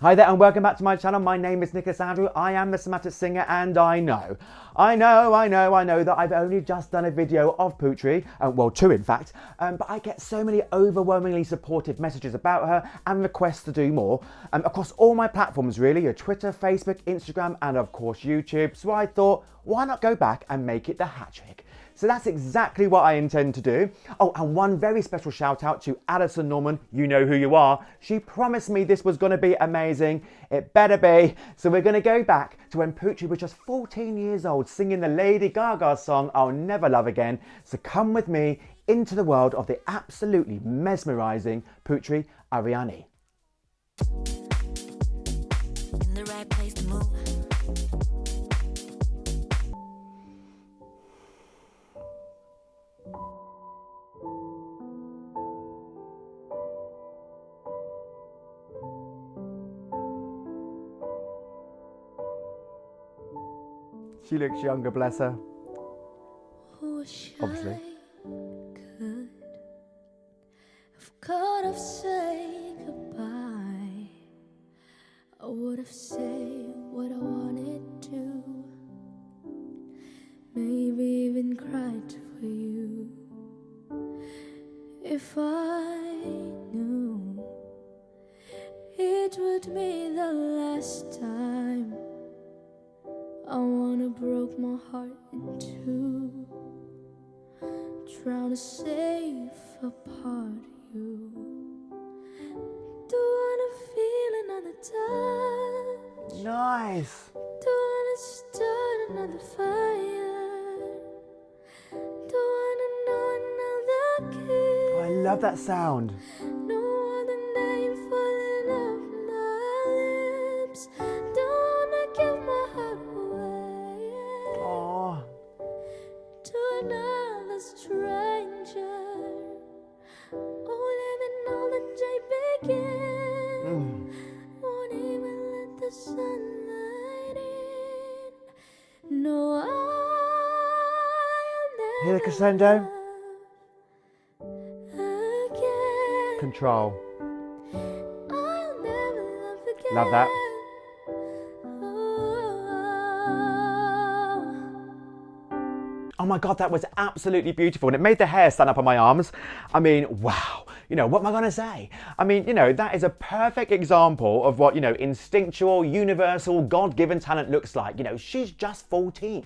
Hi there and welcome back to my channel. My name is Nicholas Andrew. I am the Somatic Singer and I know that I've only just done a video of Putri, well, two in fact, but I get so many overwhelmingly supportive messages about her and requests to do more across all my platforms really, your Twitter, Facebook, Instagram and of course YouTube. So I thought, why not go back and make it the hat trick? So that's exactly what I intend to do. Oh, and one very special shout out to Alison Norman, you know who you are. She promised me this was going to be amazing. It better be. So we're going to go back to when Putri was just 14 years old singing the Lady Gaga song, I'll Never Love Again. So come with me into the world of the absolutely mesmerising Putri Ariani. In the right place to move. She looks younger, bless her. Obviously. Could have said goodbye. I would have said what I wanted to. Maybe even cried for you. If I knew it would be the last time, I wanna broke my heart in two, trying to save a part of you. Don't wanna feel another touch. Nice. Don't wanna start another fire. Don't wanna know another kiss. I love that sound. No other name falling off my lips. Don't wanna give my heart away to another stranger. Only then all the day begin. Won't even let the sunlight in. No, I'll never Hear the crescendo? love again. Control. I'll never love again. Love that. Oh my God, that was absolutely beautiful. And it made the hair stand up on my arms. I mean, wow. You know, what am I going to say? I mean, you know, that is a perfect example of what, you know, instinctual, universal, God-given talent looks like. You know, she's just 14.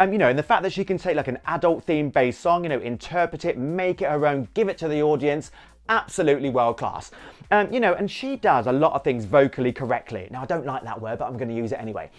You know, and the fact that she can take like an adult theme-based song, you know, interpret it, make it her own, give it to the audience, absolutely world class. You know, and she does a lot of things vocally correctly. Now, I don't like that word, but I'm going to use it anyway.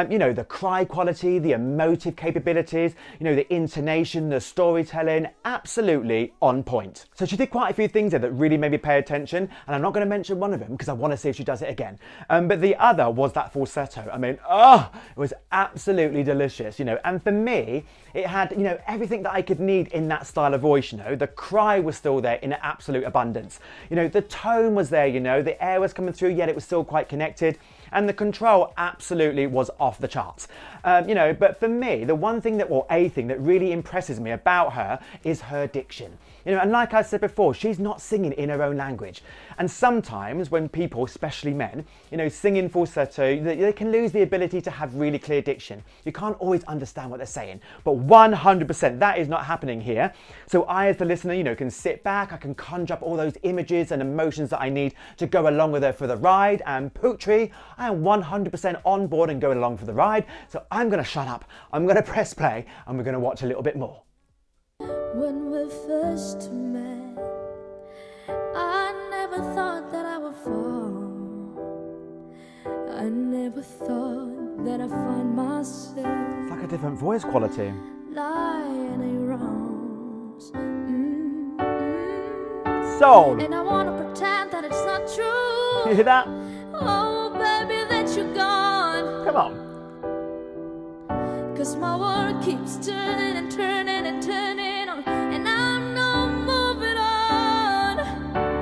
You know, the cry quality, the emotive capabilities, you know, the intonation, the storytelling, absolutely on point. So she did quite a few things there that really made me pay attention, and I'm not going to mention one of them because I want to see if she does it again. But the other was that falsetto. I mean, it was absolutely delicious, you know, and for me, it had, you know, everything that I could need in that style of voice, you know. The cry was still there in absolute abundance. You know, the tone was there, you know, the air was coming through, yet it was still quite connected, and the control absolutely was off the charts. You know, but for me, the one thing that, or a thing that really impresses me about her is her diction. You know, and like I said before, she's not singing in her own language. And sometimes when people, especially men, you know, sing in falsetto, they can lose the ability to have really clear diction. You can't always understand what they're saying, but 100% that is not happening here. So I, as the listener, you know, can sit back, I can conjure up all those images and emotions that I need to go along with her for the ride. And Putri, I am 100% on board and going along for the ride. So I'm going to shut up, I'm going to press play, and we're going to watch a little bit more. When we first met, I never thought that I would fall. I never thought that I'd find myself It's like a different voice quality. lying in wrongs. Sold. And I wanna pretend that it's not true. You hear that? Oh, baby, that you're gone. Come on. 'Cause my world keeps turning and turning and turning on, and I'm not moving on.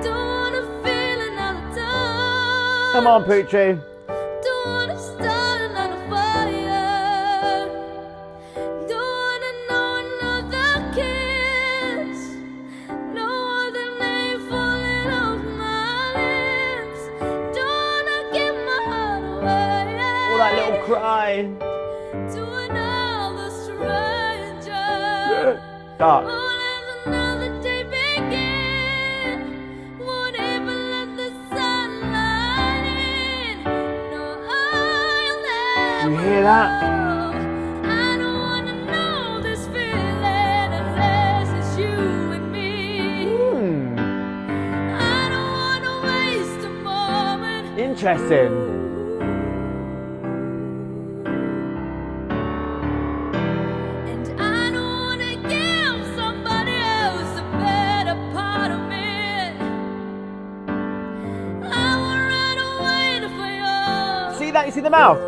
Don't wanna feel another time. Come on, Putri. Don't wanna start another fire. Don't wanna know another kiss. No other name falling off my lips. Don't wanna give my cry. To another stranger. Dark. Oh, let another day begin. Won't even let the sunlight in. No, I'll never. You hear that? I don't wanna know this feeling unless it's you and me. I don't wanna waste a moment. Interesting. And I don't wanna give somebody else a better part of me. I will run away for you. See that? You see the mouth?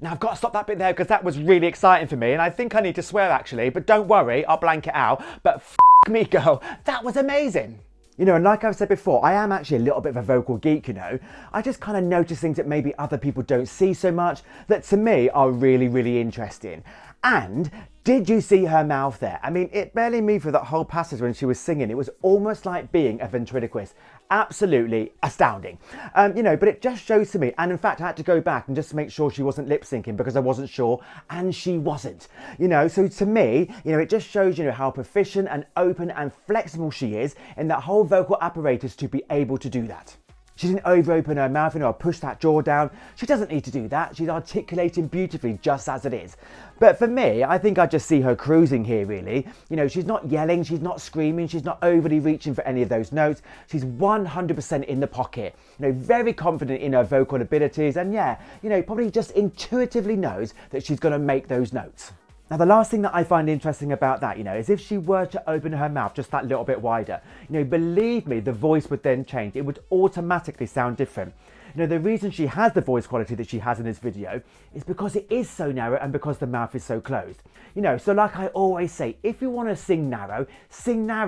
Now I've got to stop that bit there because that was really exciting for me and I think I need to swear actually, but don't worry, I'll blank it out. But f me girl, that was amazing. You know, and like I've said before, I am actually a little bit of a vocal geek, you know. I just kind of notice things that maybe other people don't see so much that to me are really, really interesting. And did you see her mouth there? I mean, it barely moved for that whole passage when she was singing. It was almost like being a ventriloquist. Absolutely astounding. You know, but it just shows to me, and in fact I had to go back and just make sure she wasn't lip syncing because I wasn't sure, and she wasn't. You know, so to me, you know, it just shows, you know, how proficient and open and flexible she is in that whole vocal apparatus to be able to do that. She didn't over-open her mouth, you know, or push that jaw down. She doesn't need to do that. She's articulating beautifully just as it is. But for me, I think I just see her cruising here, really. You know, she's not yelling, she's not screaming, she's not overly reaching for any of those notes. She's 100% in the pocket. You know, very confident in her vocal abilities and yeah, you know, probably just intuitively knows that she's going to make those notes. Now, the last thing that I find interesting about that, you know, is if she were to open her mouth just that little bit wider, you know, believe me, the voice would then change. It would automatically sound different. You know, the reason she has the voice quality that she has in this video is because it is so narrow and because the mouth is so closed. You know, so like I always say, if you want to sing narrow,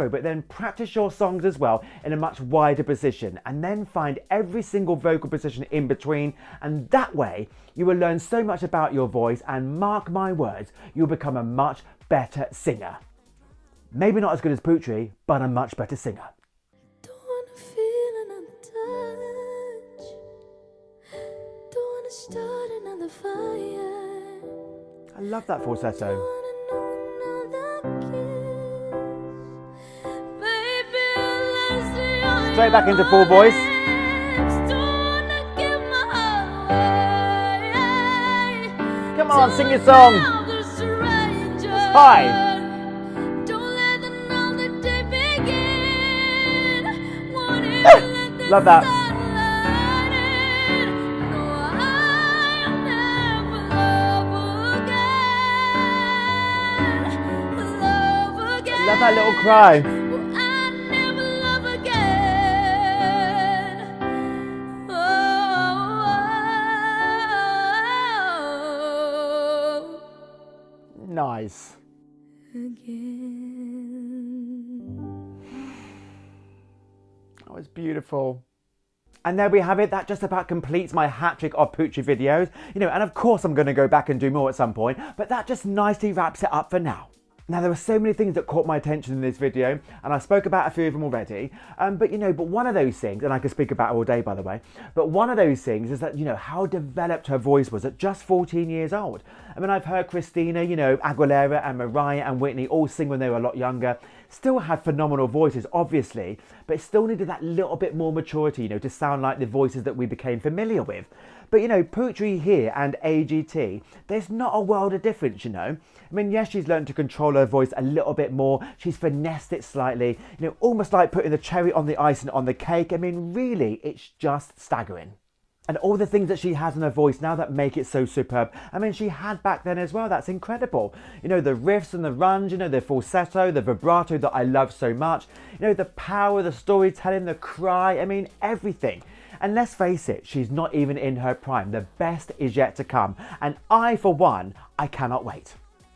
but then practice your songs as well in a much wider position and then find every single vocal position in between. And that way you will learn so much about your voice and mark my words, you'll become a much better singer. Maybe not as good as Putri, but a much better singer. Don't wanna feel another touch. Don't wanna start another fire. I love that falsetto. Straight back into full voice. Come on, sing your song. Hi. Love that. Love that little cry. Nice. That was beautiful. And there we have it. That just about completes my hat trick of Putri videos. You know, and of course I'm going to go back and do more at some point, but that just nicely wraps it up for now. Now, there were so many things that caught my attention in this video, and I spoke about a few of them already, but one of those things, and I could speak about it all day, by the way, but one of those things is that, you know, how developed her voice was at just 14 years old. I mean, I've heard Christina, you know, Aguilera and Mariah and Whitney all sing when they were a lot younger, still had phenomenal voices, obviously, but still needed that little bit more maturity, you know, to sound like the voices that we became familiar with. But, you know, Putri here and AGT, there's not a world of difference, you know. I mean, yes, she's learned to control her voice a little bit more. She's finessed it slightly, you know, almost like putting the cherry on the icing on the cake. I mean, really, it's just staggering. And all the things that she has in her voice now that make it so superb. I mean, she had back then as well. That's incredible. You know, the riffs and the runs, you know, the falsetto, the vibrato that I love so much. You know, the power, the storytelling, the cry. I mean, everything. And let's face it, she's not even in her prime. The best is yet to come. And I, for one, I cannot wait.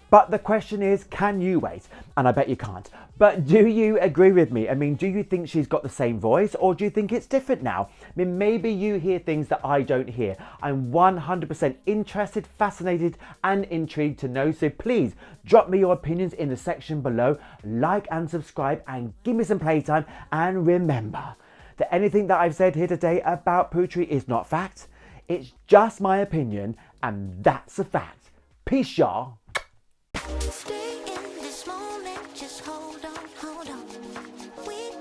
But the question is, can you wait? And I bet you can't. But do you agree with me? I mean, do you think she's got the same voice, or do you think it's different now? I mean, maybe you hear things that I don't hear. I'm 100% interested, fascinated, and intrigued to know. So please drop me your opinions in the section below, like and subscribe, and give me some playtime. And remember, that anything that I've said here today about Putri is not fact. It's just my opinion, and that's a fact. Peace, y'all. Stay in this moment, just hold on, hold on. We